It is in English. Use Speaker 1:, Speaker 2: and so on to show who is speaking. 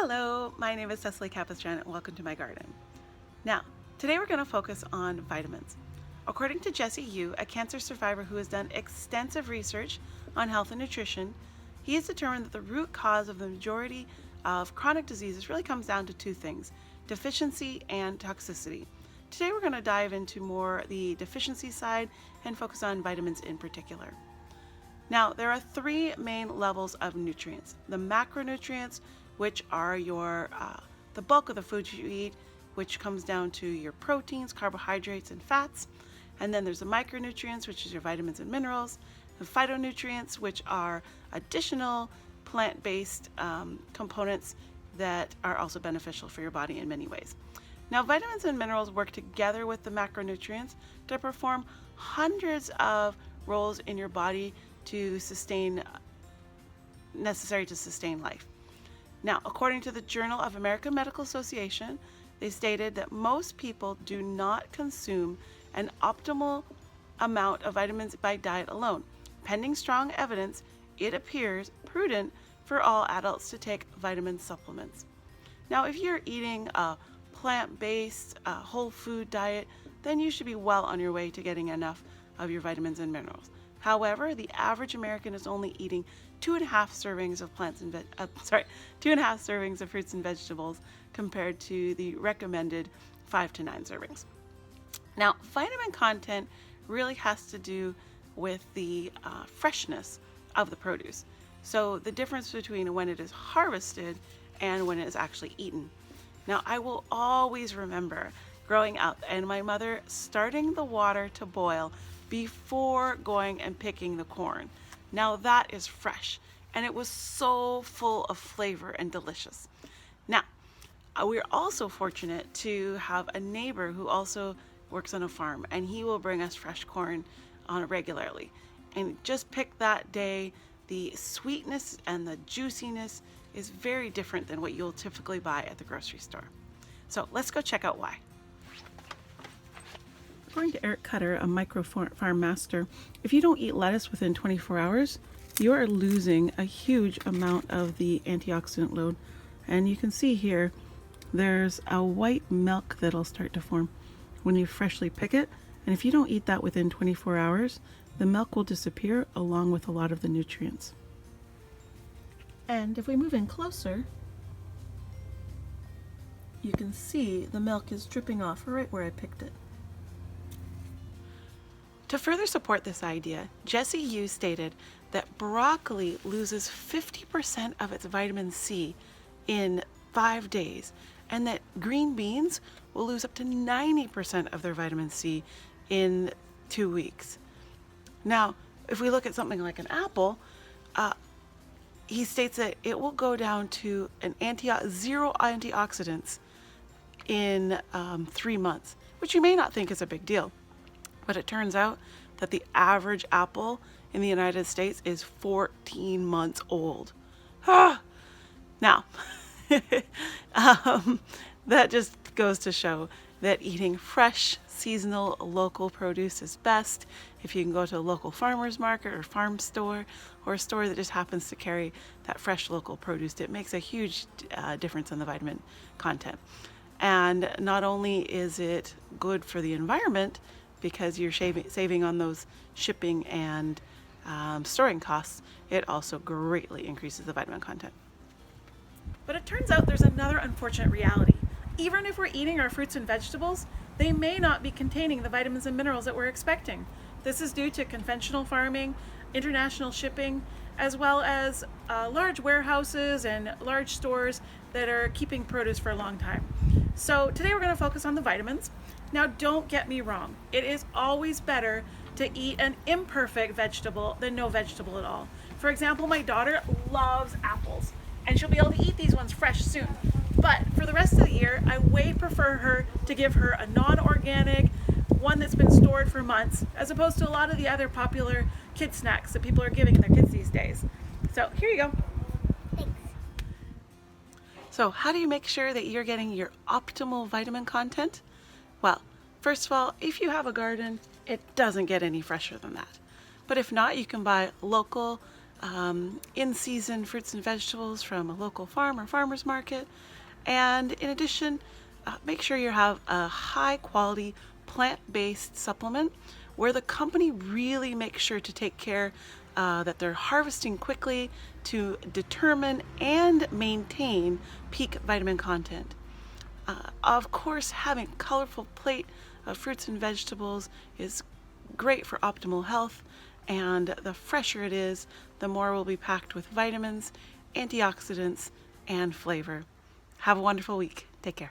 Speaker 1: Hello, my name is Cecily and welcome to my garden. Now, today we're going to focus on vitamins. According to Jesse Yu, a cancer survivor who has done extensive research on health and nutrition, he has determined that the root cause of the majority of chronic diseases really comes down to two things: deficiency and toxicity. Today we're going to dive into more the deficiency side and focus on vitamins in particular. Now, there are three main levels of nutrients: the macronutrients, which are the bulk of the foods you eat, which comes down to your proteins, carbohydrates, and fats. And then there's the micronutrients, which is your vitamins and minerals, the phytonutrients, which are additional plant-based components that are also beneficial for your body in many ways. Now, vitamins and minerals work together with the macronutrients to perform hundreds of roles in your body necessary to sustain life. Now, according to the Journal of American Medical Association, they stated that most people do not consume an optimal amount of vitamins by diet alone. Pending strong evidence, it appears prudent for all adults to take vitamin supplements. Now, if you're eating a plant-based, whole food diet, then you should be well on your way to getting enough of your vitamins and minerals. However, the average American is only eating 2.5 servings of 2.5 servings of fruits and vegetables compared to the recommended 5 to 9 servings. Now, vitamin content really has to do with the freshness of the produce. So the difference between when it is harvested and when it is actually eaten. Now, I will always remember growing up and my mother starting the water to boil before going and picking the corn. Now that is fresh, and it was so full of flavor and delicious. Now, we're also fortunate to have a neighbor who also works on a farm, and he will bring us fresh corn regularly. And just pick that day, the sweetness and the juiciness is very different than what you'll typically buy at the grocery store. So let's go check out why. According to Eric Cutter, a micro farm master, if you don't eat lettuce within 24 hours, you are losing a huge amount of the antioxidant load. And you can see here, there's a white milk that'll start to form when you freshly pick it. And if you don't eat that within 24 hours, the milk will disappear along with a lot of the nutrients. And if we move in closer, you can see the milk is dripping off right where I picked it. To further support this idea, Jesse Yu stated that broccoli loses 50% of its vitamin C in 5 days, and that green beans will lose up to 90% of their vitamin C in 2 weeks. Now, if we look at something like an apple, he states that it will go down to zero antioxidants in 3 months, which you may not think is a big deal. But it turns out that the average apple in the United States is 14 months old. Now, that just goes to show that eating fresh, seasonal, local produce is best. If you can go to a local farmer's market or farm store or a store that just happens to carry that fresh local produce, it makes a huge difference in the vitamin content. And not only is it good for the environment, because you're saving on those shipping and storing costs, it also greatly increases the vitamin content. But it turns out there's another unfortunate reality. Even if we're eating our fruits and vegetables, they may not be containing the vitamins and minerals that we're expecting. This is due to conventional farming, international shipping, as well as large warehouses and large stores that are keeping produce for a long time. So today we're going to focus on the vitamins. Now, don't get me wrong. It is always better to eat an imperfect vegetable than no vegetable at all. For example, my daughter loves apples, and she'll be able to eat these ones fresh soon. But for the rest of the year, I way prefer to give her a non-organic, one that's been stored for months, as opposed to a lot of the other popular kid snacks that people are giving their kids these days. So here you go.
Speaker 2: Thanks.
Speaker 1: So how do you make sure that you're getting your optimal vitamin content? Well, first of all, if you have a garden, it doesn't get any fresher than that. But if not, you can buy local in-season fruits and vegetables from a local farm or farmer's market. And in addition, make sure you have a high-quality plant-based supplement where the company really makes sure to take care that they're harvesting quickly to determine and maintain peak vitamin content. Of course, having a colorful plate of fruits and vegetables is great for optimal health, and the fresher it is, the more will be packed with vitamins, antioxidants, and flavor. Have a wonderful week. Take care.